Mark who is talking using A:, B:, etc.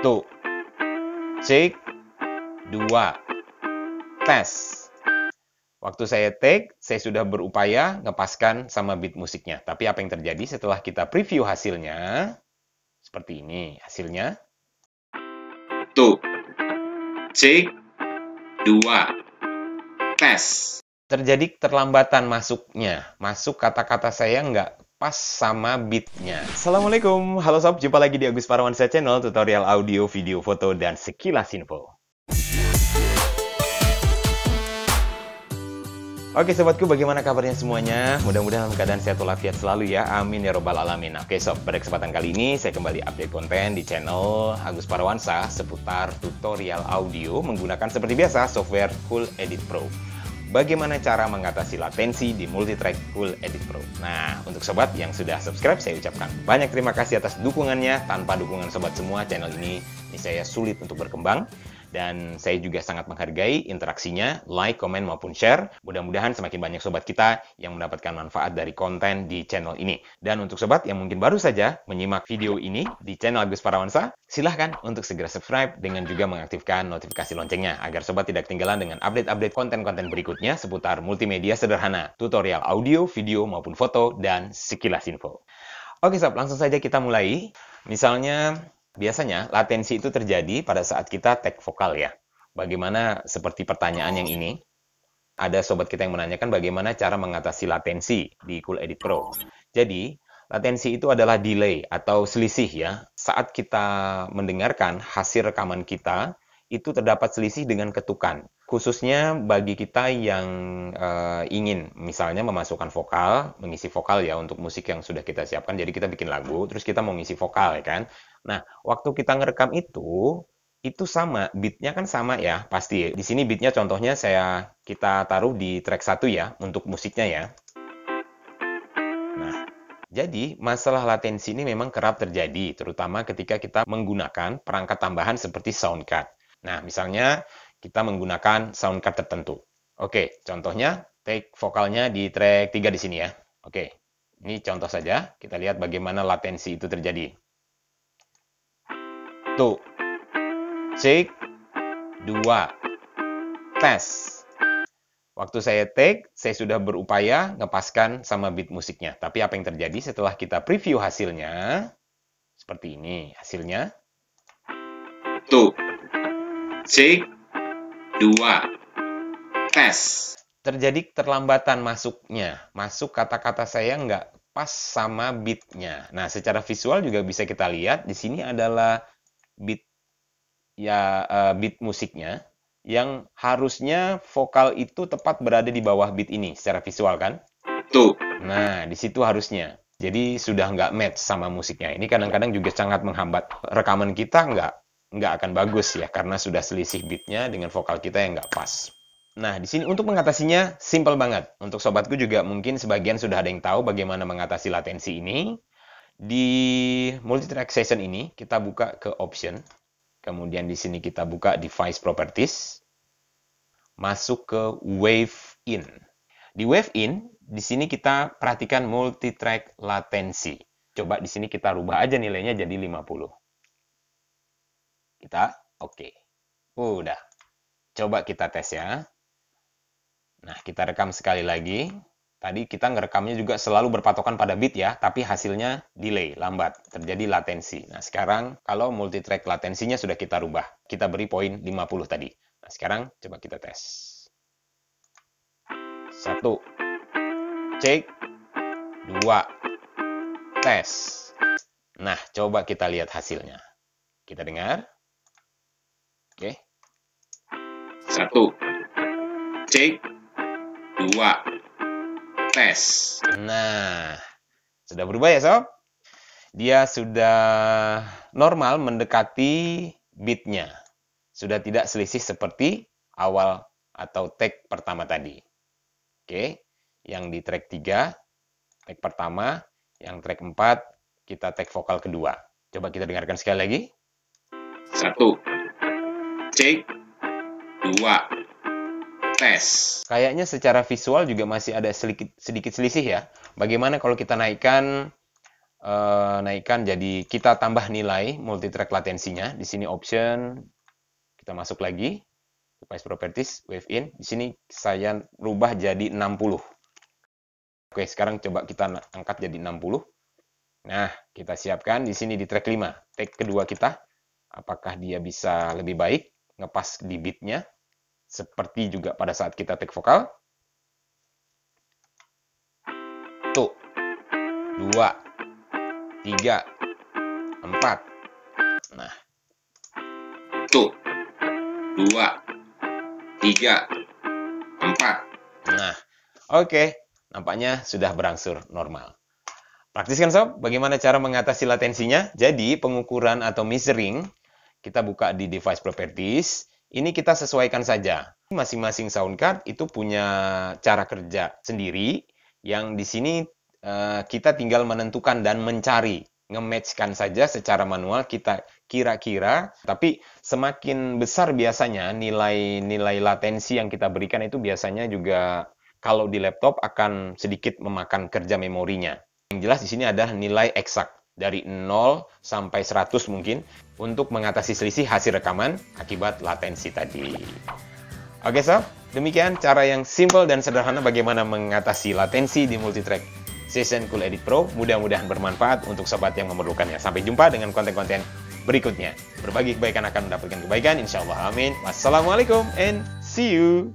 A: Tuh, cek, 2, tes. Waktu saya take, saya sudah berupaya ngepaskan sama beat musiknya. Tapi apa yang terjadi setelah kita preview hasilnya? Seperti ini hasilnya.
B: Tuh, cek, 2, tes.
A: Terjadi keterlambatan masuknya. Masuk kata-kata saya nggak pas sama beatnya. Assalamualaikum, halo sob, jumpa lagi di Agus Parawansa Channel, tutorial audio, video, foto, dan sekilas info. Oke sobatku, bagaimana kabarnya semuanya? Mudah-mudahan dalam keadaan sehat walafiat selalu ya, amin ya robbal alamin. Oke sob, pada kesempatan kali ini saya kembali update konten di channel Agus Parawansa seputar tutorial audio menggunakan seperti biasa software Cool Edit Pro. Bagaimana cara mengatasi latensi di Multitrack Cool Edit Pro. Nah, untuk sobat yang sudah subscribe, saya ucapkan banyak terima kasih atas dukungannya. Tanpa dukungan sobat semua, channel ini saya sulit untuk berkembang. Dan saya juga sangat menghargai interaksinya, like, komen, maupun share. Mudah-mudahan semakin banyak sobat kita yang mendapatkan manfaat dari konten di channel ini. Dan untuk sobat yang mungkin baru saja menyimak video ini di channel Agus Parawansa, silahkan untuk segera subscribe dengan juga mengaktifkan notifikasi loncengnya, agar sobat tidak ketinggalan dengan update-update konten-konten berikutnya seputar multimedia sederhana, tutorial audio, video, maupun foto, dan sekilas info. Oke sob, langsung saja kita mulai. Misalnya, biasanya latensi itu terjadi pada saat kita tag vokal ya. Bagaimana seperti pertanyaan yang ini? Ada sobat kita yang menanyakan bagaimana cara mengatasi latensi di Cool Edit Pro. Jadi, latensi itu adalah delay atau selisih ya. Saat kita mendengarkan hasil rekaman kita, itu terdapat selisih dengan ketukan. Khususnya bagi kita yang ingin misalnya memasukkan vokal, mengisi vokal ya untuk musik yang sudah kita siapkan. Jadi kita bikin lagu, terus kita mau ngisi vokal ya kan. Nah, waktu kita ngerekam itu sama, beatnya kan sama ya, pasti. Di sini beatnya contohnya kita taruh di track 1 ya, untuk musiknya ya. Nah, jadi masalah latensi ini memang kerap terjadi, terutama ketika kita menggunakan perangkat tambahan seperti sound card. Nah, misalnya kita menggunakan sound card tertentu. Oke, contohnya take vokalnya di track 3 di sini ya. Oke, ini contoh saja, kita lihat bagaimana latensi itu terjadi. Tuh, cek, 2, tes. Waktu saya take, saya sudah berupaya ngepaskan sama beat musiknya. Tapi apa yang terjadi setelah kita preview hasilnya? Seperti ini hasilnya.
B: Tuh, cek, 2, tes.
A: Terjadi keterlambatan masuknya. Masuk kata-kata saya nggak pas sama beatnya. Nah, secara visual juga bisa kita lihat. Di sini adalah beat beat musiknya yang harusnya vokal itu tepat berada di bawah beat ini secara visual kan?
B: Tuh.
A: Nah, di situ harusnya. Jadi sudah nggak match sama musiknya. Ini kadang-kadang juga sangat menghambat rekaman kita nggak akan bagus ya karena sudah selisih beatnya dengan vokal kita yang nggak pas. Nah, di sini untuk mengatasinya simple banget. Untuk sobatku juga mungkin sebagian sudah ada yang tahu bagaimana mengatasi latensi ini. Di multitrack session ini kita buka ke option. Kemudian di sini kita buka device properties. Masuk ke wave in. Di wave in, di sini kita perhatikan multitrack latency. Coba di sini kita rubah aja nilainya jadi 50. Kita oke. Udah. Coba kita tes ya. Nah, kita rekam sekali lagi. Tadi kita ngerekamnya juga selalu berpatokan pada beat ya, tapi hasilnya delay, lambat, terjadi latensi. Nah, sekarang kalau multitrack latensinya sudah kita rubah, kita beri poin 50 tadi. Nah, sekarang coba kita tes. 1, cek, 2, tes. Nah, coba kita lihat hasilnya. Kita dengar. Oke.
B: 1, cek, 2, tes.
A: Nah, sudah berubah ya sob? Dia sudah normal mendekati beatnya. Sudah tidak selisih seperti awal atau tag pertama tadi. Oke, yang di track 3, tag pertama, yang track 4, kita tag vokal kedua. Coba kita dengarkan sekali lagi.
B: 1, cek, 2, tes.
A: Kayaknya secara visual juga masih ada sedikit selisih ya. Bagaimana kalau kita naikkan naikkan, jadi kita tambah nilai multitrack latensinya. Di sini option, kita masuk lagi device properties, wave in. Di sini saya rubah jadi 60. Oke, sekarang coba kita angkat jadi 60. Nah, kita siapkan di sini di track 5. Track kedua kita, apakah dia bisa lebih baik ngepas di beatnya, seperti juga pada saat kita take vokal. Tuh, 2, 3, 4. Nah.
B: Tuh. 2, 3, 4.
A: Nah, oke. Nampaknya sudah berangsur normal. Praktiskan sob, bagaimana cara mengatasi latensinya? Jadi, pengukuran atau measuring, kita buka di device properties. Ini kita sesuaikan saja. Masing-masing sound card itu punya cara kerja sendiri, yang di sini kita tinggal menentukan dan mencari, nge-matchkan saja secara manual kita kira-kira, tapi semakin besar biasanya nilai latensi yang kita berikan itu biasanya juga kalau di laptop akan sedikit memakan kerja memorinya. Yang jelas di sini ada nilai eksak dari 0 sampai 100 mungkin untuk mengatasi selisih hasil rekaman akibat latensi tadi. Oke sob, demikian cara yang simple dan sederhana bagaimana mengatasi latensi di multitrack Session Cool Edit Pro. Mudah-mudahan bermanfaat untuk sobat yang memerlukannya. Sampai jumpa dengan konten-konten berikutnya. Berbagi kebaikan akan mendapatkan kebaikan, insya Allah. Amin. Wassalamualaikum and see you.